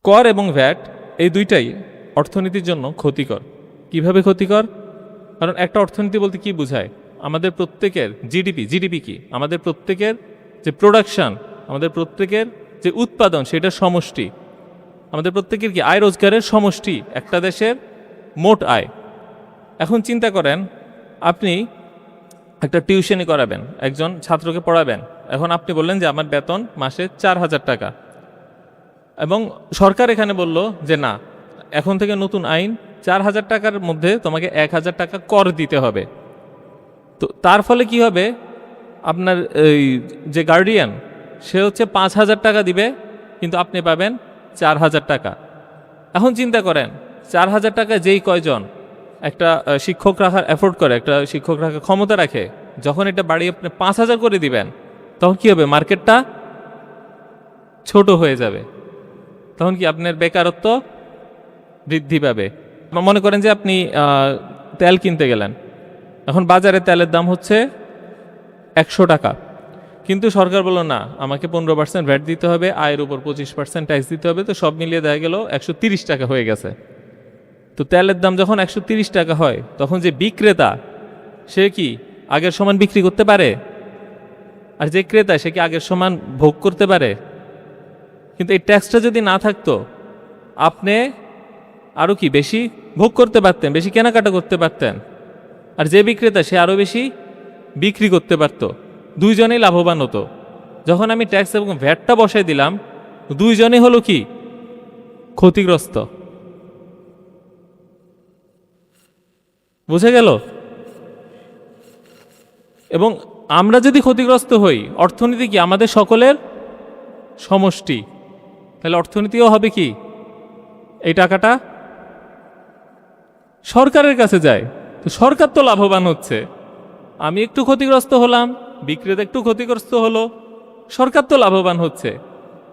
কর এবং ভ্যাট এই দুইটাই অর্থনীতির জন্য ক্ষতিকর। কিভাবে ক্ষতিকর? কারণ একটা অর্থনীতি বলতে কি বোঝায়? আমাদের প্রত্যেকের জিডিপি কি? আমাদের প্রত্যেকের যে প্রোডাকশন, আমাদের প্রত্যেকের যে উৎপাদন, সেটার সমষ্টি। আমাদের প্রত্যেকের কি আয় রোজগারের সমষ্টি একটা দেশের মোট আয়। এখন চিন্তা করেন, আপনি একটা টিউশনি করাবেন, একজন ছাত্রকে পড়াবেন। এখন আপনি বললেন যে আমার বেতন মাসে 4,000 টাকা, এবং সরকার এখানে বলল যে না, এখন থেকে নতুন আইন, 4,000 টাকার মধ্যে তোমাকে 1,000 টাকা কর দিতে হবে। তো তার ফলে কি হবে? আপনার এই যে গার্ডিয়ান, সে হচ্ছে 5,000 টাকা দিবে, কিন্তু আপনি পাবেন 4,000 টাকা। এখন চিন্তা করেন, 4,000 টাকা যেই কয়জন একটা শিক্ষক রাখার এফোর্ড করে, একটা শিক্ষক রাখার ক্ষমতা রাখে, যখন এটা বাড়িয়ে আপনি 5,000 করে দিবেন, তখন কি হবে? মার্কেটটা ছোট হয়ে যাবে। তখন কি আপনার বেকারত্ব বৃদ্ধি পাবে। মনে করেন যে আপনি তেল কিনতে গেলেন, এখন বাজারে তেলের দাম হচ্ছে 100 টাকা, কিন্তু সরকার বলল না, আমাকে 15% ভ্যাট দিতে হবে, আয়ের উপর 25% ট্যাক্স দিতে হবে। তো সব মিলিয়ে দেখা গেল 130 টাকা হয়ে গেছে। তো তেলের দাম যখন 130 টাকা হয়, তখন যে বিক্রেতা, সে কি আগের সমান বিক্রি করতে পারে? আর যে ক্রেতা, সে কি আগের সমান ভোগ করতে পারে? কিন্তু এই ট্যাক্সটা যদি না থাকতো, আপনি আরও কি বেশি ভোগ করতে পারতেন, বেশি কেনাকাটা করতে পারতেন। আর যে বিক্রেতা, সে আরও বেশি বিক্রি করতে পারতো। দুইজনেই লাভবান হতো। যখন আমি ট্যাক্স এবং ভ্যাটটা বসাই দিলাম, দুইজনেই হলো কি ক্ষতিগ্রস্ত। বুঝে গেল? এবং আমরা যদি ক্ষতিগ্রস্ত হই, অর্থনীতি কি আমাদের সকলের সমষ্টি, তাহলে অর্থনীতিও হবে কি, এই টাকাটা সরকারের কাছে যায়। তো সরকার তো লাভবান হচ্ছে, আমি একটু ক্ষতিগ্রস্ত হলাম, বিক্রেতা একটু ক্ষতিগ্রস্ত হলো, সরকার তো লাভবান হচ্ছে।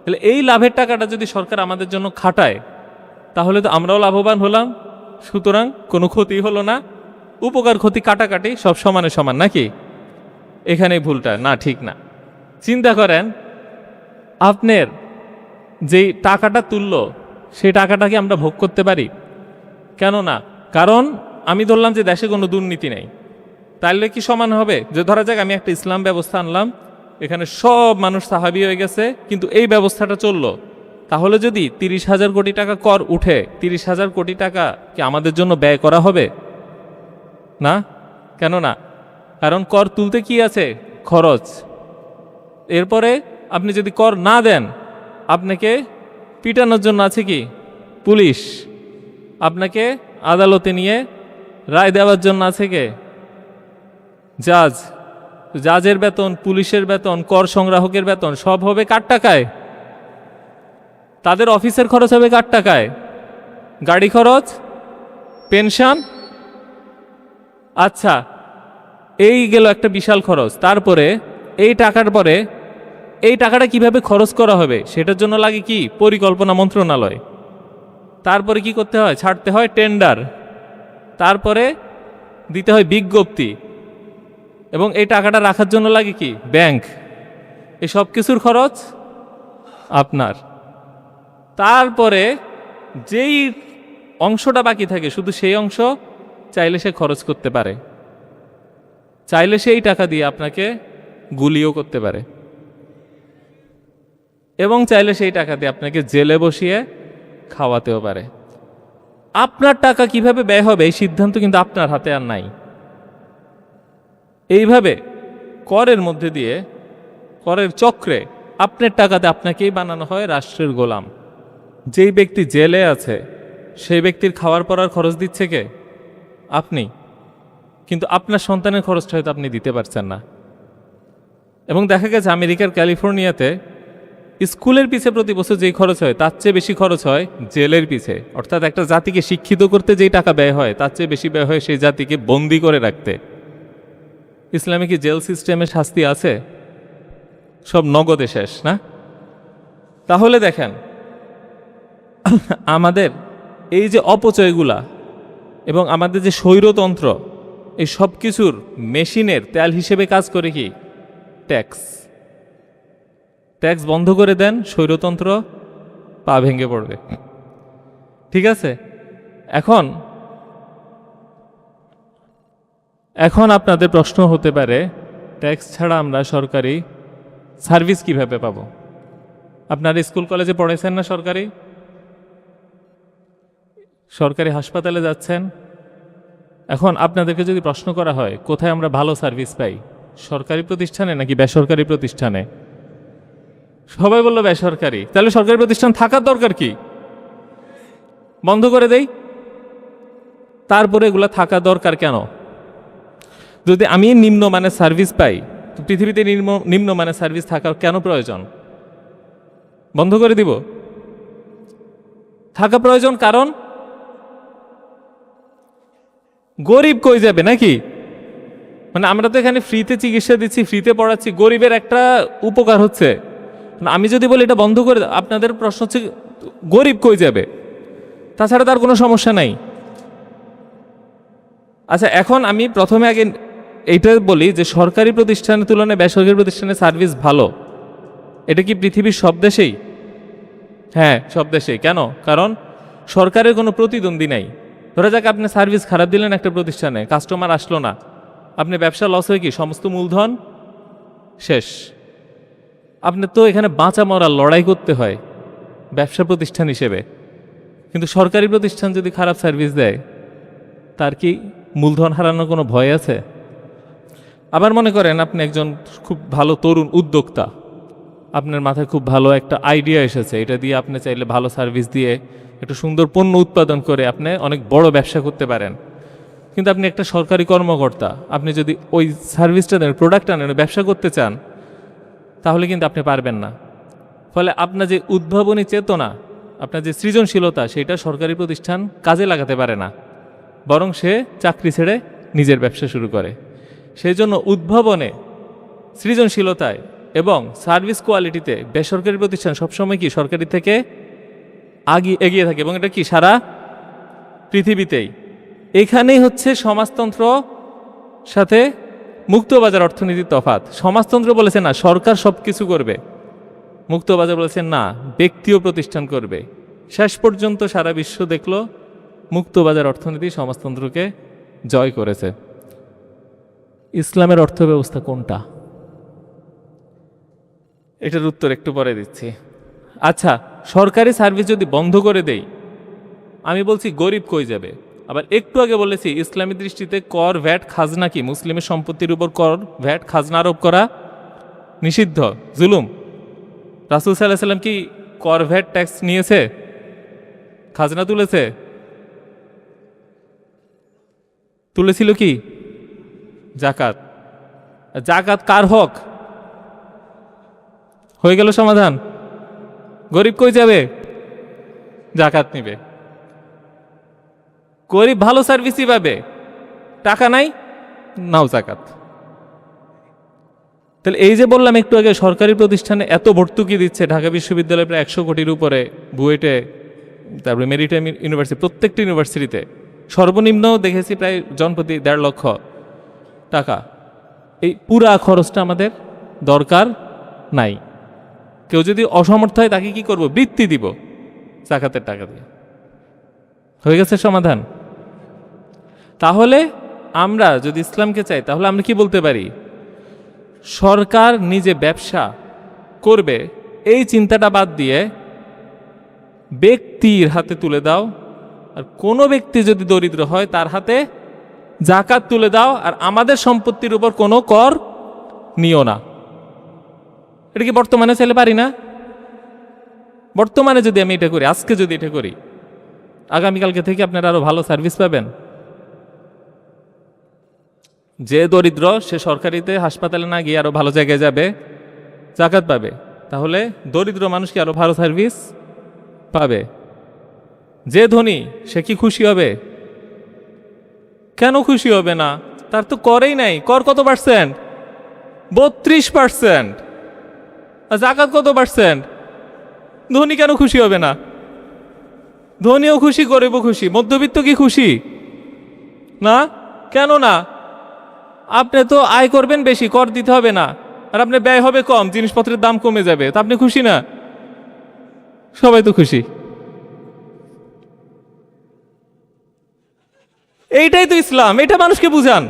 তাহলে এই লাভের টাকাটা যদি সরকার আমাদের জন্য খাটায়, তাহলে তো আমরাও লাভবান হলাম। সুতরাং কোনো ক্ষতি হলো না, উপকার ক্ষতি কাটাকাটি সব সমানে সমান, নাকি? এখানেই ভুলটা, না ঠিক না। চিন্তা করেন, আপনার যেই টাকাটা তুললো, সেই টাকাটা কি আমরা ভোগ করতে পারি? কেন না? কারণ আমি ধরলাম যে দেশে কোনো দুর্নীতি নেই, তাহলে কি সমান হবে? যে ধরা যাক আমি একটা ইসলাম ব্যবস্থা আনলাম, এখানে সব মানুষ সাহাবী হয়ে গেছে, কিন্তু এই ব্যবস্থাটা চললো, তাহলে যদি 30,000 কোটি টাকা কর উঠে, 30,000 কোটি টাকা কি আমাদের জন্য ব্যয় করা হবে? না। কেন না? কারণ কর তুলতে কি আছে? খরচ। এরপরে আপনি যদি কর না দেন, আপনাকে পিটানোর জন্য আছে কি? পুলিশ। আপনাকে আদালতে নিয়ে রায় দেওয়ার জন্য আছে কে? জাজ। জাজের বেতন, পুলিশের বেতন, কর সংগ্রাহকের বেতন সব হবে কার টাকায়? তাদের অফিসের খরচ হবে কার টাকায়? গাড়ি খরচ, পেনশন। আচ্ছা, এই গেল একটা বিশাল খরচ। তারপরে এই টাকার পরে এই টাকাটা কিভাবে খরচ করা হবে, সেটার জন্য লাগে কি? পরিকল্পনা মন্ত্রণালয়। তারপরে কি করতে হয়? ছাড়তে হয় টেন্ডার, তারপরে দিতে হয় বিজ্ঞপ্তি, এবং এই টাকাটা রাখার জন্য লাগে কি? ব্যাংক। এই সব কিছুর খরচ আপনার। তারপরে যেই অংশটা বাকি থাকে, শুধু সেই অংশ চাইলে সে খরচ করতে পারে, চাইলে সেই টাকা দিয়ে আপনাকে গুলিও করতে পারে, এবং চাইলে সেই টাকা দিয়ে আপনাকে জেলে বসিয়ে খাওয়াতেও পারে। আপনার টাকা কিভাবে ব্যয় হবে, এই সিদ্ধান্ত কিন্তু আপনার হাতে আর নাই। এইভাবে করের মধ্যে দিয়ে, করের চক্রে আপনার টাকাতে আপনাকেই বানানো হয় রাষ্ট্রের গোলাম। যেই ব্যক্তি জেলে আছে, সেই ব্যক্তির খাওয়ার পরার খরচ দিচ্ছে কে? আপনি। কিন্তু আপনার সন্তানের খরচটা হয়তো আপনি দিতে পারছেন না। এবং দেখা গেছে আমেরিকার ক্যালিফোর্নিয়াতে স্কুলের পিছে প্রতি বছর যেই খরচ হয়, তার চেয়ে বেশি খরচ হয় জেলের পিছে। অর্থাৎ একটা জাতিকে শিক্ষিত করতে যেই টাকা ব্যয় হয়, তার চেয়ে বেশি ব্যয় হয় সেই জাতিকে বন্দি করে রাখতে। ইসলামে কি জেল সিস্টেমে শাস্তি আছে? সব নগদে শেষ, না? তাহলে দেখেন, আমাদের এই যে অপচয়গুলা এবং আমাদের যে স্বৈরতন্ত্র, এই সব কিছুর মেশিনের তেল হিসেবে কাজ করে কি? ট্যাক্স। ট্যাক্স বন্ধ করে দেন, স্বৈরতন্ত্র পা ভেঙে পড়বে। ঠিক আছে, এখন এখন আপনাদের প্রশ্ন হতে পারে, ট্যাক্স ছাড়া আমরা সরকারি সার্ভিস কিভাবে পাবো? আপনারা স্কুল কলেজে পড়েছেন না? সরকারি হাসপাতালে যাচ্ছেন। এখন আপনাদেরকে যদি প্রশ্ন করা হয় কোথায় আমরা ভালো সার্ভিস পাই, সরকারি প্রতিষ্ঠানে নাকি বেসরকারি প্রতিষ্ঠানে? সবাই বললো বেসরকারি। তাহলে সরকারি প্রতিষ্ঠান থাকার দরকার কি? বন্ধ করে দেই। তারপরে এগুলা থাকা দরকার কেন? যদি আমি নিম্নমানের সার্ভিস পাই, তো পৃথিবীতে নিম্নমানের সার্ভিস থাকার কেন প্রয়োজন? বন্ধ করে দিব? থাকা প্রয়োজন, কারণ গরিব কই যাবে নাকি? মানে আমরা তো এখানে ফ্রিতে চিকিৎসা দিচ্ছি, ফ্রিতে পড়াচ্ছি, গরিবের একটা উপকার হচ্ছে। আমি যদি বলি এটা বন্ধ করে, আপনাদের প্রশ্ন হচ্ছে গরিব কই যাবে? তাছাড়া তার কোনো সমস্যা নাই। আচ্ছা, এখন আমি প্রথমে আগে এইটা বলি যে সরকারি প্রতিষ্ঠানের তুলনায় বেসরকারি প্রতিষ্ঠানের সার্ভিস ভালো। এটা কি পৃথিবীর সব দেশেই? হ্যাঁ, সব দেশেই। কেন? কারণ সরকারের কোনো প্রতিদ্বন্দ্বী নাই। ধরা যাক আপনি সার্ভিস খারাপ দিলেন একটা প্রতিষ্ঠানে, কাস্টমার আসলো না, আপনি ব্যবসা লস হয়ে কি সমস্ত মূলধন শেষ। আপনি তো এখানে বাঁচা মরার লড়াই করতে হয় ব্যবসা প্রতিষ্ঠান হিসেবে। কিন্তু সরকারি প্রতিষ্ঠান যদি খারাপ সার্ভিস দেয়, তার কি মূলধন হারানোর কোনো ভয় আছে? আবার মনে করেন আপনি একজন খুব ভালো তরুণ উদ্যোক্তা, আপনার মাথায় খুব ভালো একটা আইডিয়া এসেছে, এটা দিয়ে আপনি চাইলে ভালো সার্ভিস দিয়ে একটা সুন্দর পণ্য উৎপাদন করে আপনি অনেক বড় ব্যবসা করতে পারেন। কিন্তু আপনি একটা সরকারি কর্মকর্তা, আপনি যদি ওই সার্ভিসটা দেন, প্রোডাক্টটা নেন, ব্যবসা করতে চান, তাহলে কিন্তু আপনি পারবেন না। ফলে আপনার যে উদ্ভাবনী চেতনা, আপনার যে সৃজনশীলতা, সেটা সরকারি প্রতিষ্ঠান কাজে লাগাতে পারে না, বরং সে চাকরি ছেড়ে নিজের ব্যবসা শুরু করে। সেই জন্য উদ্ভাবনে, সৃজনশীলতায় এবং সার্ভিস কোয়ালিটিতে বেসরকারি প্রতিষ্ঠান সবসময় কি সরকারি থেকে এগিয়ে থাকে, এবং এটা কি সারা পৃথিবীতেই। এখানেই হচ্ছে সমাজতন্ত্র সাথে মুক্তবাজার অর্থনীতির তফাৎ। সমাজতন্ত্র বলেছে না সরকার সব কিছু করবে, মুক্তবাজার বলেছে না ব্যক্তিও প্রতিষ্ঠান করবে। শেষ পর্যন্ত সারা বিশ্ব দেখলো মুক্তবাজার অর্থনীতি সমাজতন্ত্রকে জয় করেছে। ইসলামের অর্থব্যবস্থা কোনটা? এটার উত্তর একটু পরে দিচ্ছি। আচ্ছা, সরকারি সার্ভিস যদি বন্ধ করে দেই, আমি বলছি গরিব কই যাবে? আবার একটু আগে বলেছি ইসলামী দৃষ্টিতে কর, ভ্যাট, খাজনা কি মুসলিমের সম্পত্তির উপর কর, ভ্যাট, খাজনা আরোপ করা নিষিদ্ধ, জুলুম। রাসূল সাল্লাল্লাহু আলাইহি ওয়াসাল্লাম কি কর, ভ্যাট, ট্যাক্স নিয়েছে? খাজনা তুলেছিল কি? জাকাত। জাকাত কার হক? হয়ে গেল সমাধান। গরিব কই যাবে? জাকাত নিবে। গরিব ভালো সার্ভিসই পাবে, টাকা নাই, নাও জাকাত। তাহলে এই যে বললাম একটু আগে সরকারি প্রতিষ্ঠানে এত ভর্তুকি দিচ্ছে, ঢাকা বিশ্ববিদ্যালয়ে প্রায় 100 কোটির উপরে, বুয়েটে, তারপরে মেরিটাইম ইউনিভার্সিটি, প্রত্যেকটি ইউনিভার্সিটিতে সর্বনিম্ন দেখেছি প্রায় জনপ্রতি 1.5 লক্ষ টাকা। এই পুরা খরচটা আমাদের দরকার নাই। কেউ যদি অসমর্থ হয় তাকে কি করব? বৃত্তি দিব জাকাতের টাকা দিয়ে। হয়ে গেছে সমাধান। তাহলে আমরা যদি ইসলামকে চাই, তাহলে আমরা কি বলতে পারি? সরকার নিজে ব্যবসা করবে এই চিন্তাটা বাদ দিয়ে ব্যক্তির হাতে তুলে দাও, আর কোনো ব্যক্তি যদি দরিদ্র হয় তার হাতে জাকাত তুলে দাও, আর আমাদের সম্পত্তির উপর কোনো কর নিও না। এটা কি বর্তমানে চাইলে পারি না? বর্তমানে যদি আমি এটা করি, আজকে যদি এটা করি, আগামীকালকে থেকে আপনারা আরো ভালো সার্ভিস পাবেন। যে দরিদ্র সে সরকারিতে হাসপাতালে না গিয়ে আরো ভালো জায়গায় যাবে, জাকাত পাবে। তাহলে দরিদ্র মানুষ কি আরো ভালো সার্ভিস পাবে। যে ধনী সে কি খুশি হবে? কেন খুশি হবে না? তার তো করেই নাই। কর কত পার্সেন্ট? 32%। আর জাকাত কত পার্সেন্ট? ধনী কেন খুশি হবে না? ধনীও খুশি, গরিবও খুশি, মধ্যবিত্ত কি খুশি না? কেন না? আপনি তো আয় করবেন বেশি, কর দিতে হবে না, আর আপনি ব্যয় হবে কম, জিনিসপত্রের দাম কমে যাবে, তা আপনি খুশি না? সবাই তো খুশি। এইটাই তো ইসলাম, এটা মানুষকে বুঝান।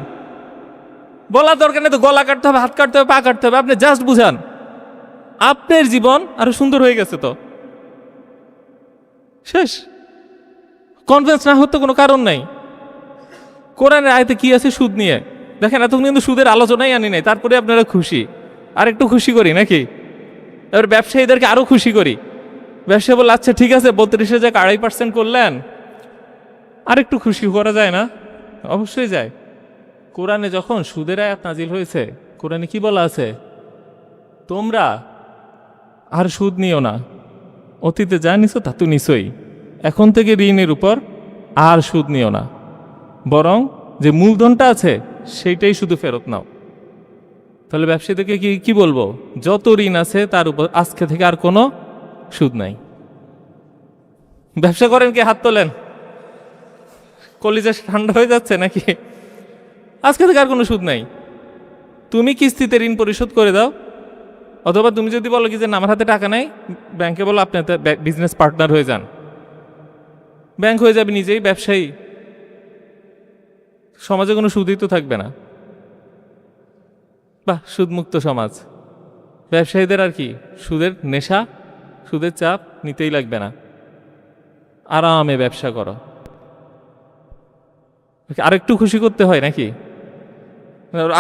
বলার দরকার নেই তো গলা কাটতে হবে, হাত কাটতে হবে, পা কাটতে হবে, আপনি জাস্ট বুঝান। আপনার জীবন আরো সুন্দর হয়ে গেছে তো, শেষ। কনভিন্স না হতে কোনো কারণ নাই। কোরআনের আয়াতে কি আছে সুদ নিয়ে? দেখেন এতক্ষণ কিন্তু সুদের আলোচনাই আনি নাই, তারপরে আপনারা খুশি। আর একটু খুশি করি নাকি? এবার ব্যবসায়ীদেরকে আরো খুশি করি। ব্যবসায়ী বলে আচ্ছা ঠিক আছে 32-এ যাক 2.5% করলেন, আর একটু খুশি করা যায় না? অবশ্যই যায়। কোরআনে যখন সুদের আয়াত নাজিল হয়েছে, কোরআনে কি বলা আছে? তোমরা আর সুদ নিও না, অতীতে যা নিছো তা তো নিছই, এখন থেকে ঋণের উপর আর সুদ নিও না, বরং যে মূলধনটা আছে সেইটাই শুধু ফেরত নাও। তাহলে ব্যবসায়ীদেরকে কি বলবো? যত ঋণ আছে তার উপর আজকে থেকে আর কোনো সুদ নাই। ব্যবসা করেন কে? হাত তোলেন। কলিজা ঠান্ডা হয়ে যাচ্ছে নাকি? আজকে থেকে আর কোনো সুদ নাই। তুমি কিস্তিতে ঋণ পরিশোধ করে দাও, অথবা তুমি যদি বলো কি যে আমার হাতে টাকা নাই, ব্যাংকে বলো আপনি বিজনেস পার্টনার হয়ে যান, ব্যাংক হয়ে যাবে নিজেই ব্যবসায়ী। সমাজে কোনো সুদই তো থাকবে না। বাহ, সুদমুক্ত সমাজ। ব্যবসায়ীদের আর কি সুদের নেশা, সুদের চাপ নিতেই লাগবে না, আরামে ব্যবসা করো। আরেকটু খুশি করতে হয় নাকি?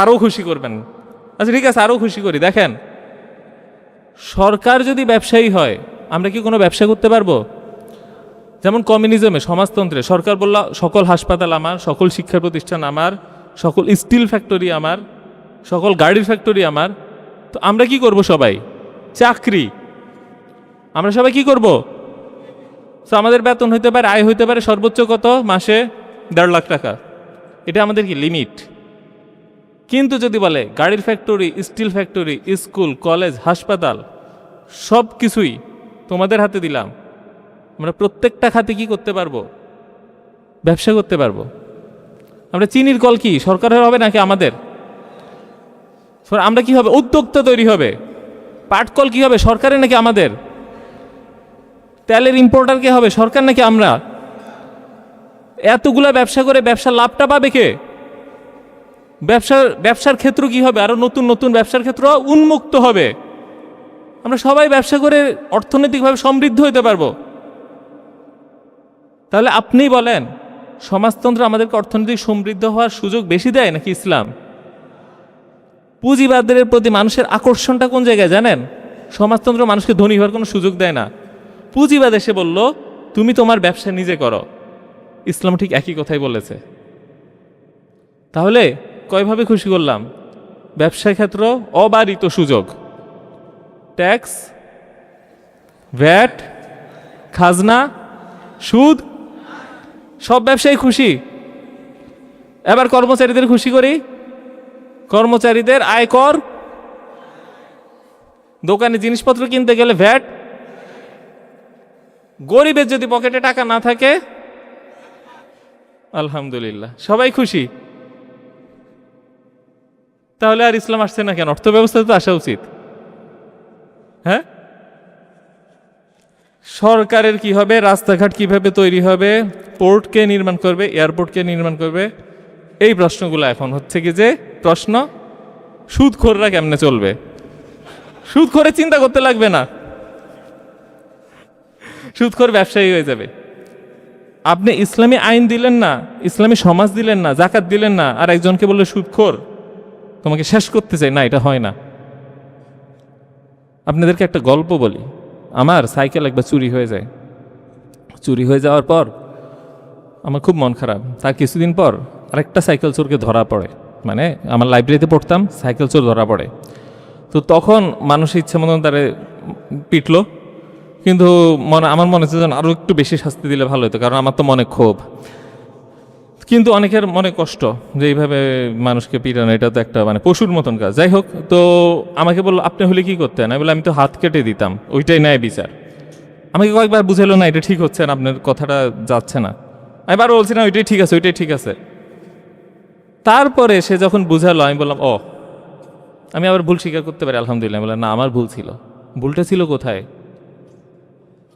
আরো খুশি করবেন? আচ্ছা ঠিক আছে, আরো খুশি করি। দেখেন, সরকার যদি ব্যবসায়ী হয়, আমরা কি কোনো ব্যবসা করতে পারবো? যেমন কমিউনিজমে, সমাজতন্ত্রে সরকার বলল সকল হাসপাতাল আমার, সকল শিক্ষা প্রতিষ্ঠান আমার, সকল স্টিল ফ্যাক্টরি আমার, সকল গাড়ির ফ্যাক্টরি আমার। তো আমরা কি করব? সবাই চাকরি। আমরা সবাই কি করব? তো আমাদের বেতন হইতে পারে, আয় হইতে পারে সর্বোচ্চ কত? মাসে 1.5 লাখ টাকা। এটা আমাদের কি লিমিট? কিন্তু যদি বলে গাড়ির factory, steel factory, school, college, হাসপাতাল সব কিছুই তোমাদের হাতে দিলাম, আমরা প্রত্যেকটা খাতে কি করতে পারবো? ব্যবসা করতে পারবো। আমরা চিনির কল কি সরকারের হবে নাকি আমাদের? আমরা কি হবে? উদ্যোক্তা তৈরি হবে। পাট কল কি হবে? সরকারের নাকি আমাদের? তেলের ইম্পোর্টার কে হবে? সরকার নাকি আমরা? এতগুলা ব্যবসা করে ব্যবসার লাভটা পাবে কে? ব্যবসার ক্ষেত্র কি হবে? আরো নতুন নতুন ব্যবসার ক্ষেত্র উন্মুক্ত হবে। আমরা সবাই ব্যবসা করে অর্থনৈতিকভাবে সমৃদ্ধ হতে পারবো। তাহলে আপনি বলেন, সমাজতন্ত্র আমাদেরকে অর্থনৈতিক সমৃদ্ধ হওয়ার সুযোগ বেশি দেয় নাকি ইসলাম? পুঁজিবাদের প্রতি মানুষের আকর্ষণটা কোন জায়গায় জানেন? সমাজতন্ত্র মানুষকে ধনী হওয়ার কোনো সুযোগ দেয় না। পুঁজিবাদ এসে বলল তুমি তোমার ব্যবসা নিজে করো। ইসলাম ঠিক একই কথাই বলেছে। তাহলে কয়ভাবে খুশি করলাম? ব্যবসা ক্ষেত্র অবারিত সুযোগ, ট্যাক্স, ভ্যাট, খাজনা, সুদ, সব ব্যবসায়ী খুশি। এবার কর্মচারীদের খুশি করি। কর্মচারীদের আয়কর, দোকানে জিনিসপত্র কিনতে গেলে ভ্যাট, গরিবের যদি পকেটে টাকা না থাকে আলহামদুলিল্লাহ সবাই খুশি। তাহলে আর ইসলাম আসছে না কেন? অর্থব্যবস্থা তো আসা উচিত। হ্যাঁ, সরকারের কি হবে? রাস্তাঘাট কিভাবে তৈরি হবে? পোর্ট কে নির্মাণ করবে? এয়ারপোর্ট কে নির্মাণ করবে? এই প্রশ্নগুলো এখন হচ্ছে কি যে প্রশ্ন, সুদখোররা কেমনে চলবে? সুদখোরে চিন্তা করতে লাগবে না, সুদখোর ব্যবসায়ী হয়ে যাবে। আপনি ইসলামী আইন দিলেন না, ইসলামী সমাজ দিলেন না, জাকাত দিলেন না, আর একজনকে বললে সুদখোর, তোমাকে শেষ করতে চাই না, এটা হয় না। আপনাদেরকে একটা গল্প বলি। আমার সাইকেল একবার চুরি হয়ে যায়। চুরি হয়ে যাওয়ার পর আমার খুব মন খারাপ। তার কিছুদিন পর আরেকটা সাইকেল চোরকে ধরা পড়ে। মানে আমার লাইব্রেরিতে পড়তাম, সাইকেল চোর ধরা পড়ে। তো তখন মানুষ ইচ্ছে মতন তারে পিটলো, কিন্তু আমার মনে হচ্ছে যেন আরও একটু বেশি শাস্তি দিলে ভালো হতো, কারণ আমার তো মনে ক্ষোভ। কিন্তু অনেকের মনে কষ্ট যে এইভাবে মানুষকে পিটানো, এটা তো একটা মানে পশুর মতন কাজ। যাই হোক, তো আমাকে বললো আপনি হলে কি করতেন? আমি বললাম আমি তো হাত কেটে দিতাম, ওইটাই ন্যায় বিচার। আমাকে কয়েকবার বুঝাইলো না এটা ঠিক হচ্ছে না, আপনার কথাটা যাচ্ছে না। আমি বারবার বলছি না ওইটাই ঠিক আছে, ওইটাই ঠিক আছে। তারপরে সে যখন বুঝালো, আমি বললাম ও, আমি আবার ভুল স্বীকার করতে পারি আলহামদুলিল্লাহ। বললাম না, আমার ভুল ছিল। ভুলটা ছিল কোথায়?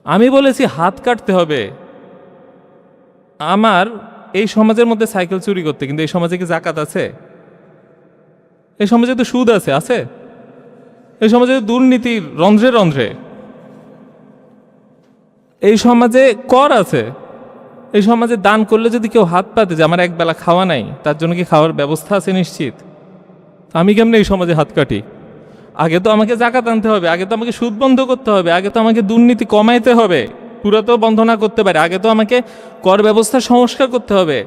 আমি বলেছি হাত কাটতে হবে। আমার এই সমাজের মধ্যে সাইকেল চুরি করতে, কিন্তু এই সমাজে কি জাকাত আছে? এই সমাজে তো সুদ আছে? এই সমাজে দুর্নীতির রন্ধ্রে রন্ধ্রে। এই সমাজে কর আছে। এই সমাজে দান করলে যদি কেউ হাত পাতে যে আমার একবেলা খাওয়া নাই, তার জন্য কি খাওয়ার ব্যবস্থা আছে নিশ্চিত? আমি কেমনে এই সমাজে হাত কাটি? আগে তো আমাকে জাকাত আনতে হবে, আগে তো আমাকে সুদ বন্ধ করতে হবে, আগে তো আমাকে দুর্নীতি কমাইতে হবে, পুরো তো বন্ধ না করতে পারে, আগে তো আমাকে কর ব্যবস্থা সংস্কার করতে হবে,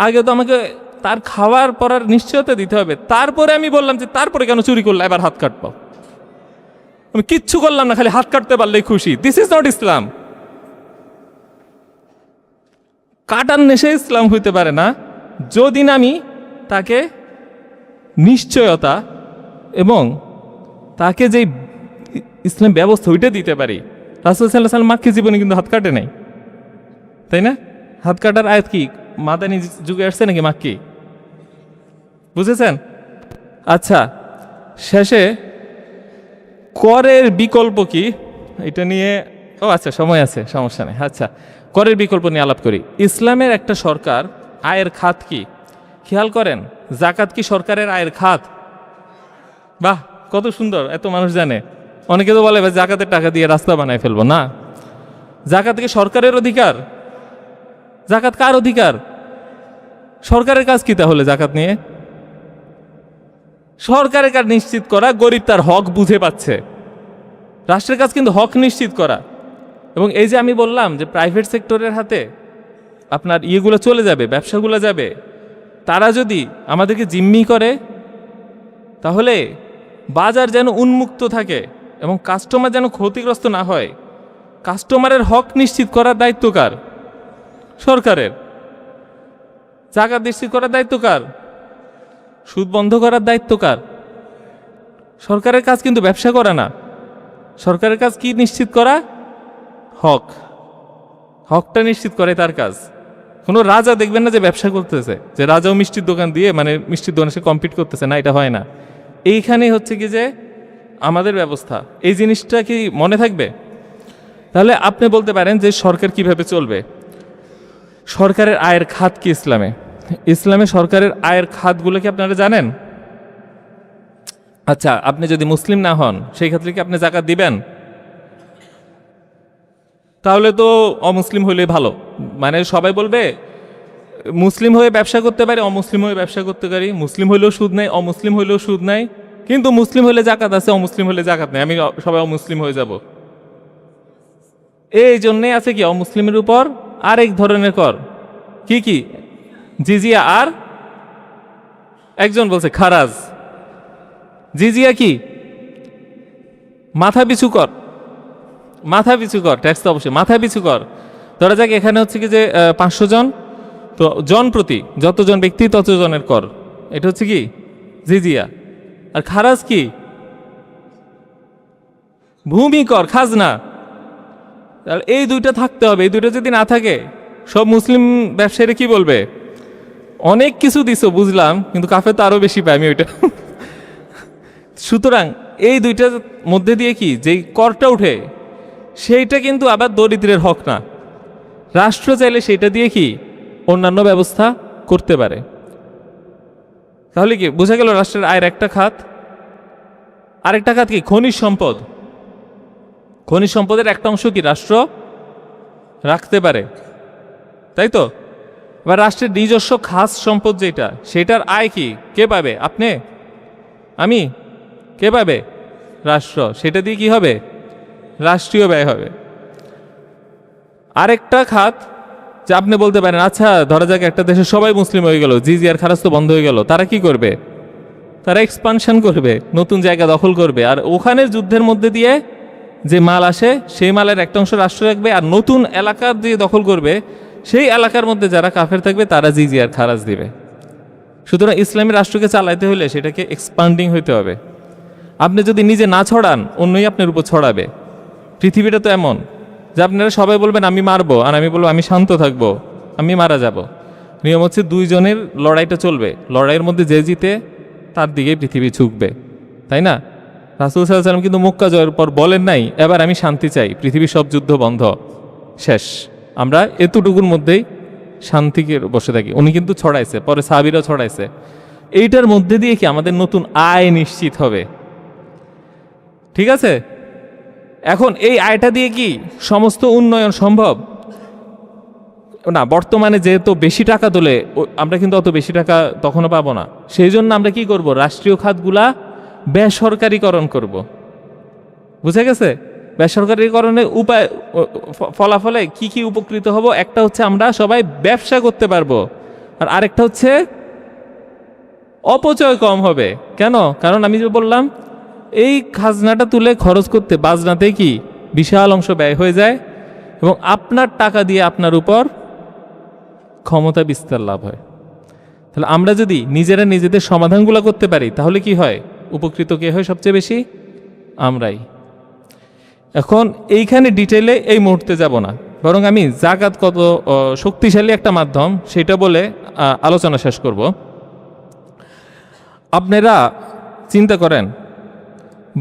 আগে তো আমাকে তার খাওয়ার পরার নিশ্চয়তা দিতে হবে। তারপরে আমি বললাম যে তারপরে কেন চুরি করলে এবার হাত কাটবো? আমি কিচ্ছু করলাম না, খালি হাত কাটতে পারলেই খুশি। দিস ইজ নট ইসলাম। কাটার নেশে ইসলাম হইতে পারে না যদি না আমি তাকে নিশ্চয়তা এবং তাকে যে ইসলাম ব্যবস্থা ওইটা দিতে পারি। রাসূল সাল্লাল্লাহু আলাইহি ওয়াসাল্লাম মাক্কি জীবনে কিন্তু হাত কাটে নাই, তাই না? হাত কাটার আয়াত কি মাদানী যুগে আসছে নাকি মাক্কি? বুঝেছেন? আচ্ছা, শেষে করের বিকল্প কি এটা নিয়ে, আচ্ছা সময় আছে, সমস্যা নেই। আচ্ছা, করের বিকল্প নিয়ে আলাপ করি। ইসলামের একটা সরকার আয়ের খাত কি? খেয়াল করেন, জাকাত কি সরকারের আয়ের খাত? বাহ, কত সুন্দর, এত মানুষ জানে। অনেকে তো বলে জাকাতের টাকা দিয়ে রাস্তা বানায় ফেলবো। না, জাকাত কি সরকারের অধিকার? জাকাত কার অধিকার? সরকারের কাজ কি তাহলে জাকাত নিয়ে? সরকারের কাজ নিশ্চিত করা, গরিব তার হক বুঝে পাচ্ছে। রাষ্ট্রের কাজ কিন্তু হক নিশ্চিত করা। এবং এই যে আমি বললাম যে প্রাইভেট সেক্টরের হাতে আপনার ইয়েগুলো চলে যাবে, ব্যবসাগুলো যাবে, তারা যদি আমাদেরকে জিম্মি করে তাহলে বাজার যেন উন্মুক্ত থাকে এবং কাস্টমার যেন ক্ষতিগ্রস্ত না হয়। কাস্টমারের হক নিশ্চিত করার দায়িত্ব কার? সরকারের। জাকাত নিশ্চিত করার দায়িত্ব কার? সুদ বন্ধ করার দায়িত্ব কার? সরকারের কাজ কিন্তু ব্যবসা করা না। সরকারের কাজ কি নিশ্চিত করা? হক। হকটা নিশ্চিত করে তার কাজ। কোনো রাজা দেখবেন না যে ব্যবসা করতেছে, যে রাজাও মিষ্টির দোকান দিয়ে মানে মিষ্টির দোকানে সে কম্পিট করতেছে, না, এটা হয় না। এইখানেই হচ্ছে কি যে আমাদের ব্যবস্থা, এই জিনিসটা কি মনে থাকবে? তাহলে আপনি বলতে পারেন যে সরকার কিভাবে চলবে। সরকারের আয়ের খাত কি ইসলামে? ইসলামে সরকারের আয়ের খাতগুলো কি আপনারা জানেন? আচ্ছা, আপনি যদি মুসলিম না হন সেই ক্ষেত্রে কি আপনি জাকাত দিবেন? তাহলে তো অমুসলিম হইলে ভালো। মানে সবাই বলবে মুসলিম হয়ে ব্যবসা করতে পারি, অমুসলিম হয়ে ব্যবসা করতে পারি, মুসলিম হইলেও সুদ নাই, অমুসলিম হইলেও সুদ নাই, কিন্তু মুসলিম হলে জাকাত আছে, অমুসলিম হলে জাকাত নেই, আমি সবাই অমুসলিম হয়ে যাব। এই জন্যে আছে কি অমুসলিমের উপর আরেক ধরনের কর। কি কি? জিজিয়া আর একজন বলছে খারাজ। জিজিয়া কি? মাথা পিছু কর। মাথা পিছু কর, ট্যাক্স তো অবশ্যই মাথা পিছু কর। ধরা যাক এখানে হচ্ছে কি যে 500 জন, তো জন প্রতি যতজন ব্যক্তি ততজনের কর, এটা হচ্ছে কি জিজিয়া। আর খারাজ কি? ভূমি কর, খাজনা। এই দুইটা থাকতে হবে। এই দুইটা যদি না থাকে সব মুসলিম ব্যবসায়ীরা কি বলবে? অনেক কিছু দিছো বুঝলাম, কিন্তু কাফের তো আরো বেশি পাই আমি ওইটা। সুতরাং এই দুইটার মধ্যে দিয়ে কি যেই করটা উঠে সেইটা কিন্তু আবার দরিদ্রের হক না। রাষ্ট্র চাইলে সেইটা দিয়ে কি অন্যান্য ব্যবস্থা করতে পারে। তাহলে কি বোঝা গেল রাষ্ট্রের আয়ের একটা খাত। আরেকটা খাত কি? খনিজ সম্পদ। খনিজ সম্পদের একটা অংশ কি রাষ্ট্র রাখতে পারে, তাই তো? এবার রাষ্ট্রের নিজস্ব খাস সম্পদ যেটা, সেটার আয় কি কে পাবে? আপনি, আমি? কে পাবে? রাষ্ট্র। সেটা দিয়ে কি হবে? রাষ্ট্রীয় ব্যয় হবে। আরেকটা খাত যে আপনি বলতে পারেন আচ্ছা ধরা যাক একটা দেশে সবাই মুসলিম হয়ে গেল, জিজিয়ার খারাজ তো বন্ধ হয়ে গেল, তারা কি করবে? তারা এক্সপানশন করবে, নতুন জায়গা দখল করবে, আর ওখানের যুদ্ধের মধ্যে দিয়ে যে মাল আসে সেই মালের একটা অংশ রাষ্ট্র রাখবে, আর নতুন এলাকা দিয়ে দখল করবে, সেই এলাকার মধ্যে যারা কাফের থাকবে তারা জিজিয়ার খারাজ দিবে। সুতরাং ইসলামী রাষ্ট্রকে চালাইতে হলে সেটাকে এক্সপান্ডিং হইতে হবে। আপনি যদি নিজে না ছড়ান অন্যই আপনার উপর ছড়াবে। পৃথিবীটা তো এমন যে আপনারা সবাই বলবেন আমি মারবো, আর আমি বলবো আমি শান্ত থাকবো, আমি মারা যাব। নিয়ম হচ্ছে দুইজনের লড়াইটা চলবে, লড়াইয়ের মধ্যে যে জিতে তার দিকেই পৃথিবী ঝুঁকবে, তাই না? রাসূল সাল্লাল্লাহু আলাইহি ওয়াসাল্লাম কিন্তু মক্কা জয়ের পর বলেন নাই এবার আমি শান্তি চাই, পৃথিবীর সব যুদ্ধ বন্ধ, শেষ, আমরা এতটুকুর মধ্যেই শান্তিকে বসে থাকি। উনি কিন্তু ছড়াইছে, পরে সাহাবীরাও ছড়াইছে। এইটার মধ্যে দিয়ে কি আমাদের নতুন আয় নিশ্চিত হবে, ঠিক আছে? এখন এই আয়টা দিয়ে কি সমস্ত উন্নয়ন সম্ভব না? বর্তমানে যেহেতু বেশি টাকা তোলে, আমরা কিন্তু অত বেশি টাকা তখনও পাবো না। সেই জন্য আমরা কি করব, রাষ্ট্রীয় খাতগুলা বেসরকারীকরণ করব। বুঝে গেছে? বেসরকারীকরণের উপায় ফলাফলে কি কি উপকৃত হব, একটা হচ্ছে আমরা সবাই ব্যবসা করতে পারবো, আর আরেকটা হচ্ছে অপচয় কম হবে। কেন? কারণ আমি যে বললাম এই খাজনাটা তুলে খরচ করতে বাজনাতে কি বিশাল অংশ ব্যয় হয়ে যায়, এবং আপনার টাকা দিয়ে আপনার উপর ক্ষমতা বিস্তার লাভ হয়। তাহলে আমরা যদি নিজেরা নিজেদের সমাধানগুলো করতে পারি তাহলে কি হয়, উপকৃত কে হয় সবচেয়ে বেশি? আমরাই। এখন এইখানে ডিটেলে এই মুহূর্তে যাব না, বরং আমি জাকাত কত শক্তিশালী একটা মাধ্যম সেটা বলে আলোচনা শেষ করব। আপনারা চিন্তা করেন,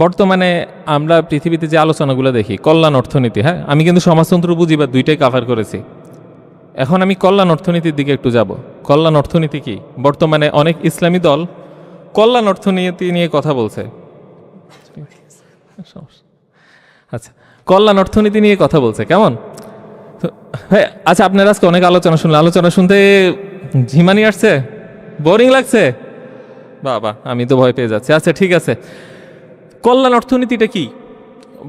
বর্তমানে আমরা পৃথিবীতে যে আলোচনাগুলো দেখি, কল্যাণ অর্থনীতি, হ্যাঁ আমি কিন্তু সমাজতন্ত্র পুঁজিবাদ দুইটাই কাভার করেছি। এখন আমি কল্যাণ অর্থনীতির দিকে একটু যাব। কল্যাণ অর্থনীতি কি? বর্তমানে অনেক ইসলামী দল কল্যাণ অর্থনীতি নিয়ে কথা বলছে। আচ্ছা, কল্যাণ অর্থনীতি নিয়ে কথা বলছে, কেমন? হ্যাঁ, আচ্ছা, আপনার আজকে অনেক আলোচনা শুনলেন, আলোচনা শুনতে ঝিমানি আসছে, বোরিং লাগছে? বাবা, আমি তো ভয় পেয়ে যাচ্ছি। আচ্ছা ঠিক আছে, কল্যাণ অর্থনীতিটা কি?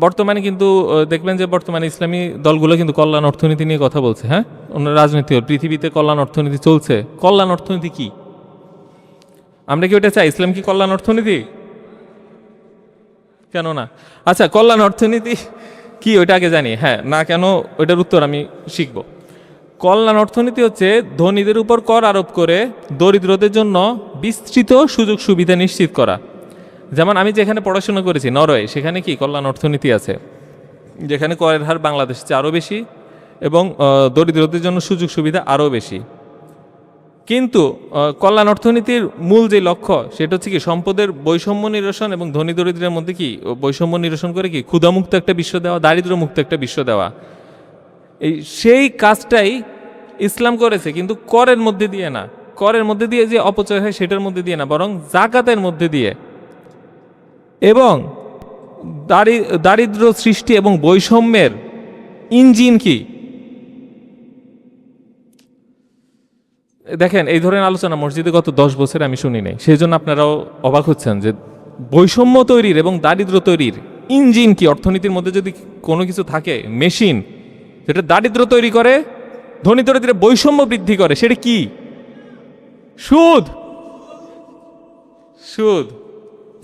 বর্তমানে কিন্তু দেখবেন যে বর্তমানে ইসলামী দলগুলো কিন্তু কল্যাণ অর্থনীতি নিয়ে কথা বলছে। হ্যাঁ, রাজনীতি পৃথিবীতে কল্যাণ অর্থনীতি চলছে। কল্যাণ অর্থনীতি কি? আমরা কি ওটা চাই? ইসলাম কি কল্যাণ অর্থনীতি? কেন না? আচ্ছা, কল্যাণ অর্থনীতি কি ওইটা আগে জানি। হ্যাঁ না, কেন ওইটার উত্তর আমি শিখব। কল্যাণ অর্থনীতি হচ্ছে ধনীদের উপর কর আরোপ করে দরিদ্রদের জন্য বিস্তৃত সুযোগ সুবিধা নিশ্চিত করা। যেমন আমি যেখানে পড়াশোনা করেছি নরওয়ে, সেখানে কি কল্যাণ অর্থনীতি আছে, যেখানে করের হার বাংলাদেশের চেয়ে আরও বেশি এবং দরিদ্রদের জন্য সুযোগ সুবিধা আরও বেশি। কিন্তু কল্যাণ অর্থনীতির মূল যে লক্ষ্য সেটা হচ্ছে কি সম্পদের বৈষম্য নিরসন এবং ধনী দরিদ্রের মধ্যে কি বৈষম্য নিরসন করে কি ক্ষুধামুক্ত একটা বিশ্ব দেওয়া, দারিদ্র্যমুক্ত একটা বিশ্ব দেওয়া। সেই কাজটাই ইসলাম করেছে, কিন্তু করের মধ্যে দিয়ে না, করের মধ্যে দিয়ে যে অপচয় হয় সেটার মধ্যে দিয়ে না, বরং জাকাতের মধ্যে দিয়ে। এবং দারিদ্র্য সৃষ্টি এবং বৈষম্যের ইঞ্জিন কি? দেখেন, এই ধরনের আলোচনা মসজিদে গত 10 বছরে আমি শুনি নাই। সেই জন্য আপনারাও অবাক হচ্ছেন যে বৈষম্য তৈরির এবং দারিদ্র্য তৈরির ইঞ্জিন কি? অর্থনীতির মধ্যে যদি কোনো কিছু থাকে, মেশিন যেটা দারিদ্র্য তৈরি করে, ধনী দরিদ্রের বৈষম্য বৃদ্ধি করে, সেটা কি? সুদ। সুদ।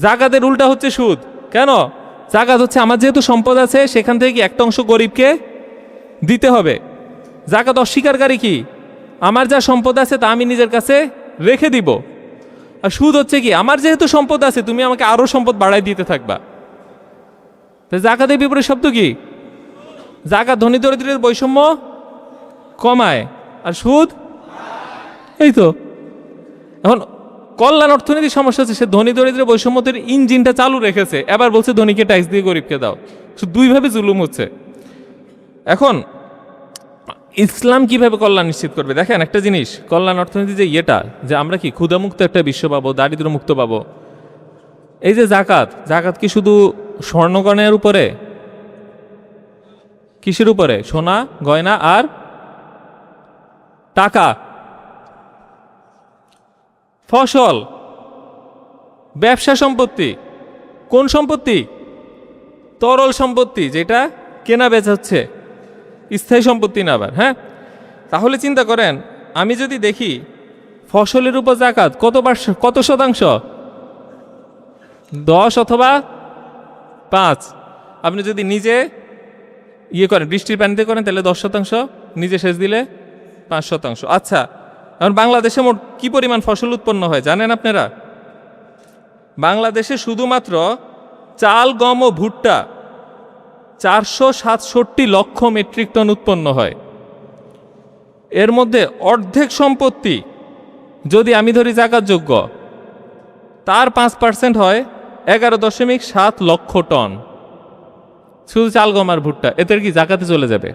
জাকাতের উল্টা হচ্ছে সুদ। কেন? জাকাত হচ্ছে আমার যেহেতু সম্পদ আছে সেখান থেকে কি একটা অংশ গরিবকে দিতে হবে। জাকাত অস্বীকারী কি? আমার যা সম্পদ আছে তা আমি নিজের কাছে রেখে দিব। আর সুদ হচ্ছে কি? আমার যেহেতু সম্পদ আছে তুমি আমাকে আরো সম্পদ বাড়াই দিতে থাকবা। জাকাতের বিপরীত শব্দ কি? জাকাত ধনী দরিদ্রের বৈষম্য কমায়, আর সুদ এই তো। এখন কল্যাণ অর্থনীতির সমস্যা হচ্ছে সে ধনী দরিদ্রের বৈষম্যের ইঞ্জিনটা চালু রেখেছে, এবার বলছে ধনীকে ট্যাক্স দিয়ে গরিবকে দাও। দুইভাবে জুলুম হচ্ছে। এখন ইসলাম কিভাবে কল্যাণ নিশ্চিত করবে? দেখেন একটা জিনিস, কল্যাণ অর্থনীতি যে ইয়েটা, যে আমরা কি ক্ষুধামুক্ত একটা বিশ্ব পাবো, দারিদ্র্য মুক্ত পাবো। এই যে জাকাত, জাকাত কি শুধু স্বর্ণগয়নার উপরে? কিসের উপরে? সোনা গয়না আর টাকা, ফসল, ব্যবসা সম্পত্তি। কোন সম্পত্তি? তরল সম্পত্তি, যেটা কেনা বেচা হচ্ছে, স্থায়ী সম্পত্তি না আবার। হ্যাঁ, তাহলে চিন্তা করেন, আমি যদি দেখি ফসলের উপর জাকাত কত শতাংশ? 10 অথবা 5। আপনি যদি নিজে করেন, বৃষ্টির পানিতে করেন, তাহলে 10%, নিজে সেচ দিলে 5%। আচ্ছা, এখন বাংলাদেশে মোট কি পরিমাণ ফসল উৎপন্ন হয় জানেন আপনারা? বাংলাদেশে শুধুমাত্র চাল, গম ও ভুট্টা 467 লক্ষ মেট্রিক টন উৎপন্ন হয়। এর মধ্যে অর্ধেক সম্পত্তি যদি আমি ধরি জাকাতযোগ্য, তার 5% হয় 11.7 লক্ষ টন শুধু চাল গম আর ভুট্টা, এদের কি জাকাতে চলে যাবে?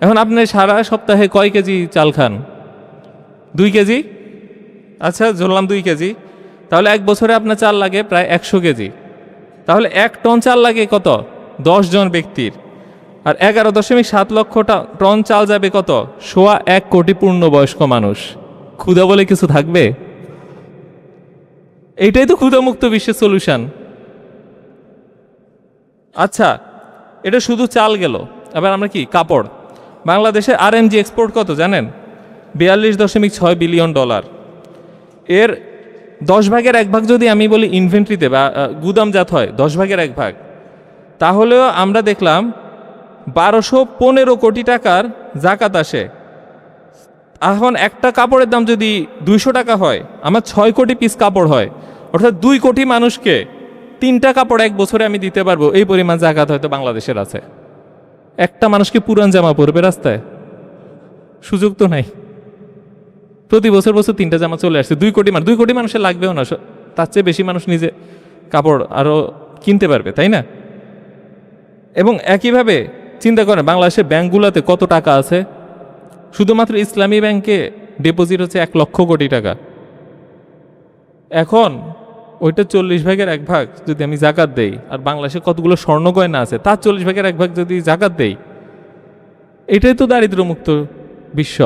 এখন আপনি সারা সপ্তাহে কয় কেজি চাল খান? 2 কেজি। আচ্ছা ধরলাম 2 কেজি, তাহলে এক বছরে আপনার চাল লাগে প্রায় 100 কেজি। তাহলে 1 টন চাল লাগে কত? 10 জন ব্যক্তির। আর 11.7 লক্ষ টন চাল যাবে কত? 1.25 কোটি পূর্ণবয়স্ক মানুষ। ক্ষুধা বলে কিছু থাকবে? এইটাই তো ক্ষুধামুক্ত বিশ্বের সলিউশন। আচ্ছা, এটা শুধু চাল গেল। এবার আমরা কি কাপড়, বাংলাদেশে RMG এক্সপোর্ট কত জানেন? $42.6 বিলিয়ন। এর 10 ভাগের 1 ভাগ যদি আমি বলি ইনভেন্টরিতে বা গুদামজাত হয়, 10 ভাগের 1 ভাগ, তাহলেও আমরা দেখলাম 1215 কোটি টাকার জাকাত আসে। এখন একটা কাপড়ের দাম যদি 200 টাকা হয়, আমার 6 কোটি পিস কাপড় হয়, অর্থাৎ 2 কোটি মানুষকে 3টা কাপড় এক বছরে আমি দিতে পারবো। এই পরিমাণ জাকাত হয়তো বাংলাদেশের আছে। একটা মানুষকে পুরান জামা পরবে রাস্তায়? সুযোগ তো নাই। প্রতি বছর 3টা জামা চলে আসছে। 2 কোটি মানুষের লাগবেও না, তার চেয়ে বেশি মানুষ নিজে কাপড় আরও কিনতে পারবে, তাই না? এবং একইভাবে চিন্তা করেন বাংলাদেশের ব্যাংকগুলোতে কত টাকা আছে। শুধুমাত্র ইসলামী ব্যাংকে ডিপোজিট হচ্ছে 1 লক্ষ কোটি টাকা। এখন ওইটা 40 ভাগের 1 ভাগ যদি আমি জাকাত দেই, আর বাংলাদেশে কতগুলো স্বর্ণ গয়না আছে তার 40 ভাগের 1 ভাগ যদি জাকাত দেই, এটাই তো দারিদ্র্যমুক্ত বিশ্ব।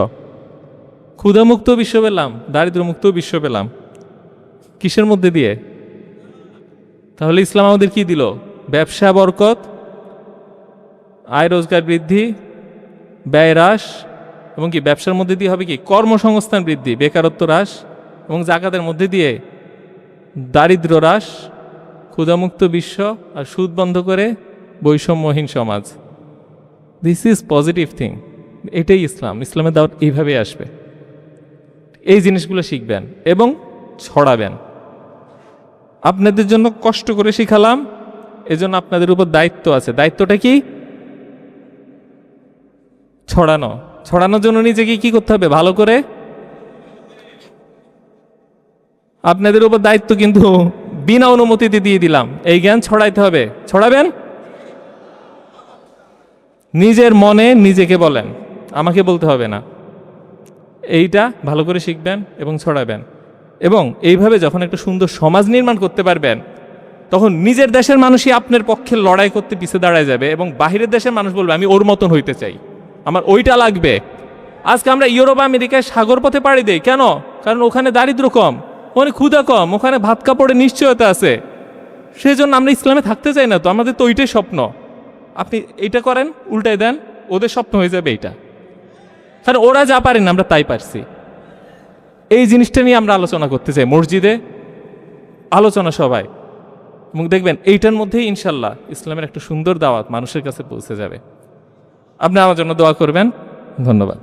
ক্ষুধামুক্ত বিশ্ব পেলাম, দারিদ্র্যমুক্ত বিশ্ব পেলাম। কিসের মধ্যে দিয়ে? তাহলে ইসলাম আমাদের কি দিল? ব্যবসা বরকত, আয় রোজগার বৃদ্ধি, ব্যয় হ্রাস, এবং কি ব্যবসার মধ্যে দিয়ে হবে কি কর্মসংস্থান বৃদ্ধি, বেকারত্ব হ্রাস, এবং জাকাতের মধ্যে দিয়ে দারিদ্র্য হ্রাস, ক্ষুধামুক্ত বিশ্ব, আর সুদ বন্ধ করে বৈষম্যহীন সমাজ। This is positive thing. এটাই ইসলাম। ইসলামের দাওয়াত এইভাবেই আসবে। এই জিনিসগুলো শিখবেন এবং ছড়াবেন। আপনাদের জন্য কষ্ট করে শিখালাম, এজন্য আপনাদের উপর দায়িত্ব আছে। দায়িত্বটা কি? ছড়ানো। ছড়ানোর জন্য নিজেকে কি করতে হবে? ভালো করে। আপনাদের উপর দায়িত্ব কিন্তু বিনা অনুমতিতে দিয়ে দিলাম, এই জ্ঞান ছড়াইতে হবে। ছড়াবেন নিজের মনে, নিজেকে বলেন, আমাকে বলতে হবে না। এইটা ভালো করে শিখবেন এবং ছড়াবেন। এবং এইভাবে যখন একটা সুন্দর সমাজ নির্মাণ করতে পারবেন, তখন নিজের দেশের মানুষই আপনার পক্ষে লড়াই করতে পিছিয়ে দাঁড়ায় যাবে, এবং বাহিরের দেশের মানুষ বলবে আমি ওর মতন হইতে চাই, আমার ওইটা লাগবে। আজকে আমরা ইউরোপ আমেরিকায় সাগর পথে পাড়ি দেই কেন? কারণ ওখানে দারিদ্র্য কম, ওখানে ক্ষুধা কম, ওখানে ভাত কাপড়ের নিশ্চয়তা আছে। সেই জন্য আমরা ইসলামে থাকতে চাই না তো, আমাদের তো ওইটাই স্বপ্ন। আপনি এইটা করেন, উল্টাই দেন, ওদের স্বপ্ন হয়ে যাবে এইটা। কারণ ওরা যা পারেন আমরা তাই পারছি। এই জিনিসটা নিয়ে আমরা আলোচনা করতে চাই মসজিদে, আলোচনা সবাই, এবং দেখবেন এইটার মধ্যেই ইনশাল্লাহ ইসলামের একটা সুন্দর দাওয়াত মানুষের কাছে পৌঁছে যাবে। আপনি আমার জন্য দোয়া করবেন। ধন্যবাদ।